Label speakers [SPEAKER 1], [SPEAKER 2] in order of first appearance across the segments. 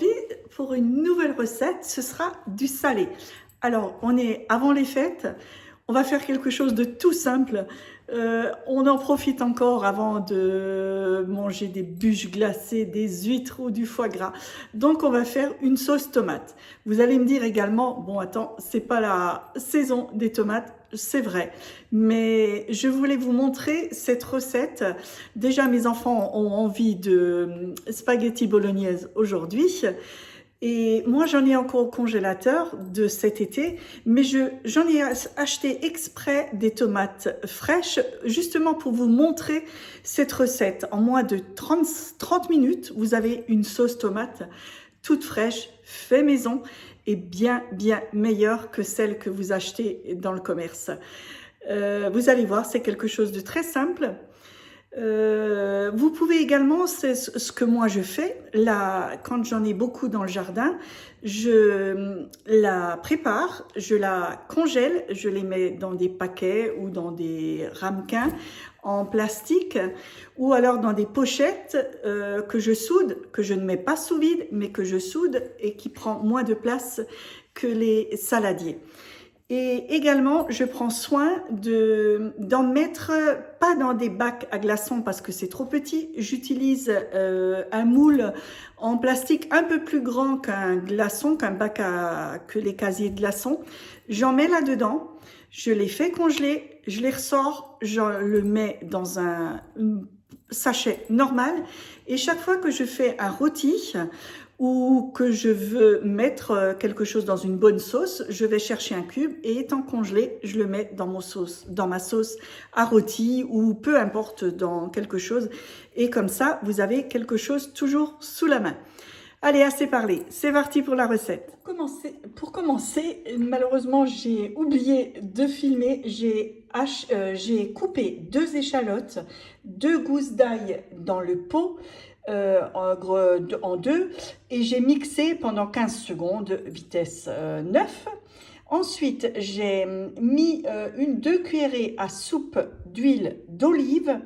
[SPEAKER 1] aujourd'hui, pour une nouvelle recette, ce sera du salé. Alors, on est avant les fêtes, on va faire quelque chose de tout simple. On en profite encore avant de manger des bûches glacées, des huîtres ou du foie gras. Donc, on va faire une sauce tomate. Vous allez me dire également, bon, attends, c'est pas la saison des tomates. C'est vrai, mais je voulais vous montrer cette recette. Déjà, mes enfants ont envie de spaghetti bolognaise aujourd'hui. Et moi, j'en ai encore au congélateur de cet été, mais j'en ai acheté exprès des tomates fraîches, justement pour vous montrer cette recette. En moins de 30 minutes, vous avez une sauce tomate toute fraîche, fait maison, et bien meilleure que celle que vous achetez dans le commerce. Vous allez voir, c'est quelque chose de très simple. Vous pouvez également, c'est ce que moi je fais, là, quand j'en ai beaucoup dans le jardin, je la prépare, je la congèle, je les mets dans des paquets ou dans des ramequins en plastique ou alors dans des pochettes que je soude, que je ne mets pas sous vide, mais que je soude et qui prend moins de place que les saladiers. Et également, je prends soin d'en mettre pas dans des bacs à glaçons parce que c'est trop petit. J'utilise un moule en plastique un peu plus grand qu'un glaçon, que les casiers de glaçons. J'en mets là-dedans, je les fais congeler, je les ressors, je le mets dans un sachet normal. Et chaque fois que je fais un rôti, ou que je veux mettre quelque chose dans une bonne sauce, je vais chercher un cube et étant congelé, je le mets dans ma sauce à rôti ou peu importe dans quelque chose. Et comme ça, vous avez quelque chose toujours sous la main. Allez, assez parlé, c'est parti pour la recette. Pour commencer, malheureusement, j'ai oublié de filmer. J'ai coupé 2 échalotes, 2 gousses d'ail dans le pot, en 2 et j'ai mixé pendant 15 secondes, vitesse 9. Ensuite, j'ai mis 2 cuillerées à soupe d'huile d'olive.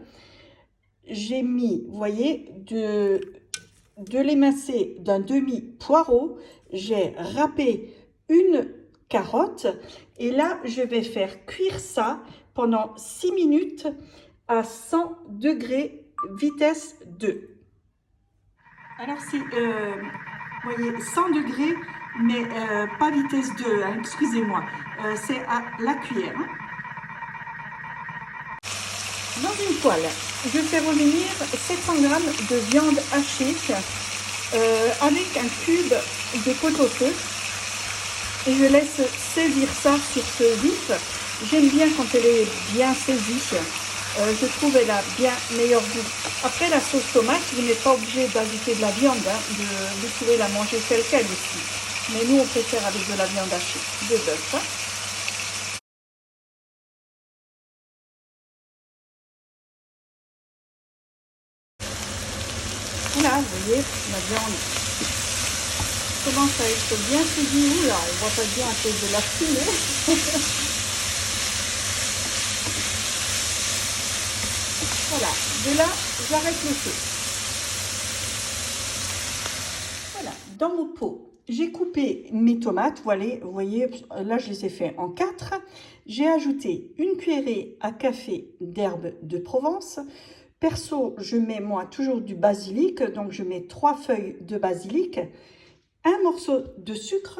[SPEAKER 1] J'ai mis, vous voyez, de l'émincé d'un demi-poireau. J'ai râpé une carotte et là, je vais faire cuire ça pendant 6 minutes à 100 degrés, vitesse 2. Alors c'est, vous voyez, 100 degrés, mais pas vitesse 2, hein, excusez-moi. C'est à la cuillère. Hein. Dans une poêle, je fais revenir 700 g de viande hachée avec un cube de pot-au-feu. Et je laisse saisir ça sur ce vif. J'aime bien quand elle est bien saisie. Je trouve qu'elle a bien meilleur goût. Après la sauce tomate, vous n'êtes pas obligé d'ajouter de la viande, hein, vous pouvez la manger telle qu'elle aussi. Mais nous, on préfère avec de la viande hachée, de bœuf. Hein. Voilà, vous voyez, la viande commence à être bien saisie. Oula, on ne voit pas bien à cause de la fumée. Voilà, de là, j'arrête le feu. Voilà, dans mon pot, j'ai coupé mes tomates. Voilà, vous voyez, là, je les ai fait en 4. J'ai ajouté une cuillerée à café d'herbe de Provence. Perso, je mets, moi, toujours du basilic. Donc, je mets 3 feuilles de basilic, un morceau de sucre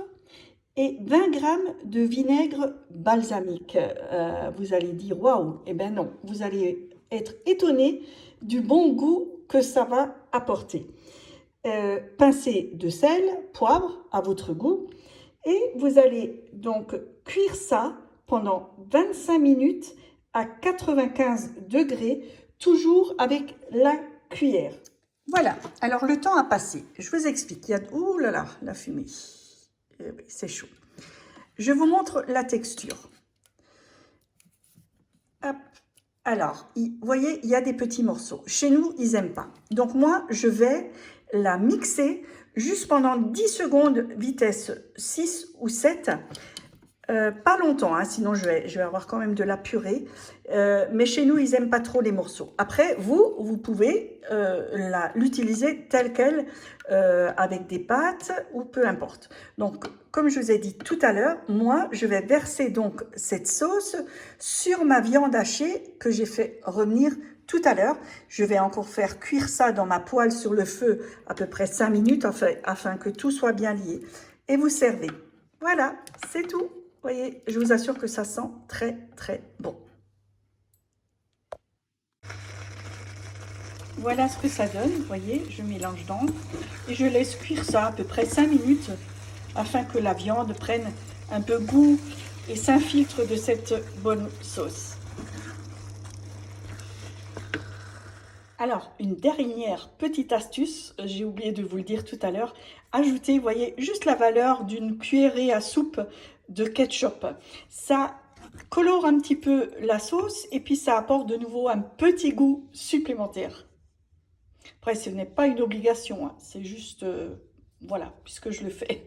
[SPEAKER 1] et 20 g de vinaigre balsamique. Vous allez dire, waouh, eh bien non, vous allez être étonné du bon goût que ça va apporter. Pincée de sel, poivre à votre goût et vous allez donc cuire ça pendant 25 minutes à 95 degrés, toujours avec la cuillère. Voilà, alors le temps a passé. Je vous explique. Il y a... Ouh là là, la fumée. C'est chaud. Je vous montre la texture. Hop. Alors, vous voyez, il y a des petits morceaux. Chez nous, ils n'aiment pas. Donc moi, je vais la mixer juste pendant 10 secondes, vitesse 6 ou 7. Pas longtemps, hein, sinon je vais avoir quand même de la purée. Mais chez nous, ils n'aiment pas trop les morceaux. Après, vous pouvez l'utiliser telle qu'elle, avec des pâtes ou peu importe. Donc, comme je vous ai dit tout à l'heure, moi, je vais verser donc cette sauce sur ma viande hachée que j'ai fait revenir tout à l'heure. Je vais encore faire cuire ça dans ma poêle sur le feu à peu près 5 minutes afin que tout soit bien lié. Et vous servez. Voilà, c'est tout. Vous voyez, je vous assure que ça sent très très bon. Voilà ce que ça donne, vous voyez, je mélange donc et je laisse cuire ça à peu près 5 minutes afin que la viande prenne un peu goût et s'infiltre de cette bonne sauce. Alors, une dernière petite astuce, j'ai oublié de vous le dire tout à l'heure, ajoutez, vous voyez, juste la valeur d'une cuillerée à soupe de ketchup. Ça colore un petit peu la sauce et puis ça apporte de nouveau un petit goût supplémentaire. Après, ce n'est pas une obligation, hein, c'est juste, voilà, puisque je le fais.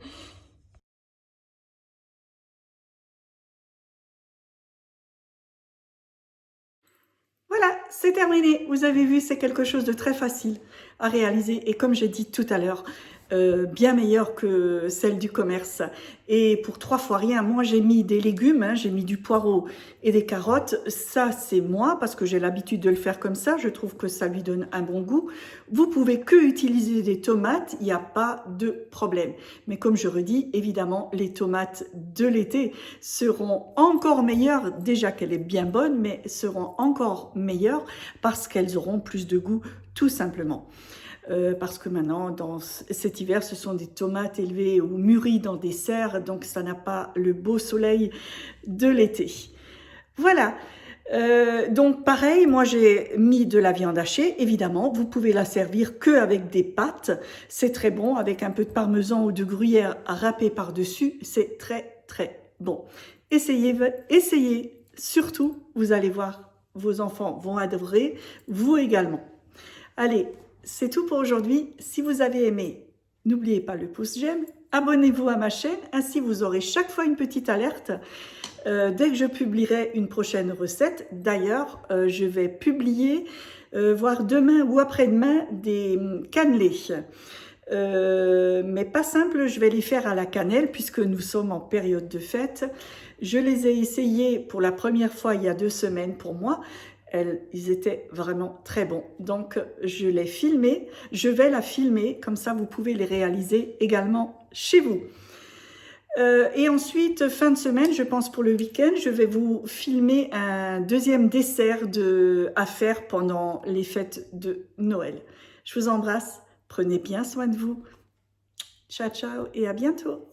[SPEAKER 1] Voilà, c'est terminé. Vous avez vu, c'est quelque chose de très facile à réaliser et comme j'ai dit tout à l'heure, bien meilleure que celle du commerce. Et pour 3 fois rien, moi j'ai mis des légumes, hein, j'ai mis du poireau et des carottes. Ça, c'est moi parce que j'ai l'habitude de le faire comme ça. Je trouve que ça lui donne un bon goût. Vous pouvez que utiliser des tomates, il n'y a pas de problème. Mais comme je redis, évidemment, les tomates de l'été seront encore meilleures, déjà qu'elle est bien bonne, mais seront encore meilleures parce qu'elles auront plus de goût, tout simplement. Parce que maintenant, dans cet hiver, ce sont des tomates élevées ou mûries dans des serres, donc ça n'a pas le beau soleil de l'été. Voilà. Donc pareil, moi j'ai mis de la viande hachée, évidemment, vous pouvez la servir que avec des pâtes, c'est très bon, avec un peu de parmesan ou de gruyère râpé par-dessus, c'est très très bon. Essayez, surtout, vous allez voir, vos enfants vont adorer, vous également. Allez, c'est tout pour aujourd'hui. Si vous avez aimé, n'oubliez pas le pouce j'aime, abonnez-vous à ma chaîne, ainsi vous aurez chaque fois une petite alerte dès que je publierai une prochaine recette. D'ailleurs, je vais publier, voire demain ou après-demain, des cannelés. Mais pas simple, je vais les faire à la cannelle puisque nous sommes en période de fête. Je les ai essayés pour la première fois il y a 2 semaines pour moi. Ils étaient vraiment très bons. Donc, je l'ai filmé. Je vais la filmer. Comme ça, vous pouvez les réaliser également chez vous. Et ensuite, fin de semaine, je pense pour le week-end, je vais vous filmer un deuxième dessert à faire pendant les fêtes de Noël. Je vous embrasse. Prenez bien soin de vous. Ciao, ciao et à bientôt.